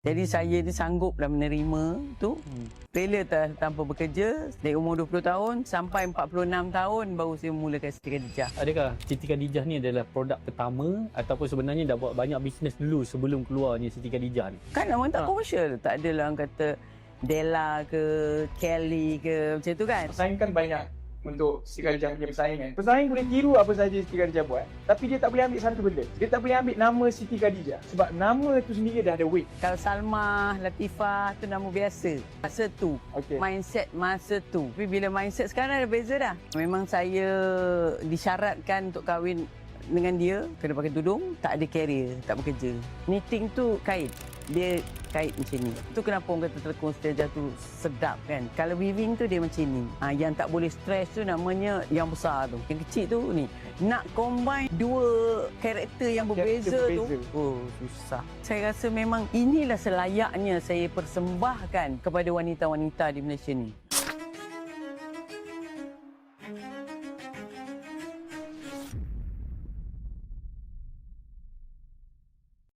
Jadi saya ni sanggup dah menerima tu. Rela tanpa bekerja dari umur 20 tahun sampai 46 tahun baru saya mulakan Siti Khadijah. Adakah Siti Khadijah ni adalah produk pertama ataupun sebenarnya dah buat banyak bisnes dulu sebelum keluarnya Siti Khadijah ni? Kan orang tak komersial. Tak adalah orang kata Della ke, Kelly ke, macam tu kan. Persaingan banyak untuk Siti Khadijah punya persaingan. Pesaing boleh tiru apa saja Siti Khadijah buat, tapi dia tak boleh ambil satu benda. Dia tak boleh ambil nama Siti Khadijah sebab nama tu sendiri dah ada weight. Kalau Salma, Latifah tu nama biasa. Masa tu, mindset masa tu. Tapi bila mindset sekarang dah beza dah. Memang saya disyaratkan untuk kahwin dengan dia, kena pakai tudung, tak ada carrier, tak bekerja. Knitting tu kait. Dia kait macam ni. Tu kenapa orang kata telekung Siti Khadijah tu sedap kan. Kalau weaving tu dia macam ni. Yang tak boleh stress tu namanya yang besar tu. Yang kecil tu ni. Nak combine dua karakter yang berbeza tu. Oh, susah. Saya rasa memang inilah selayaknya saya persembahkan kepada wanita-wanita di Malaysia ni.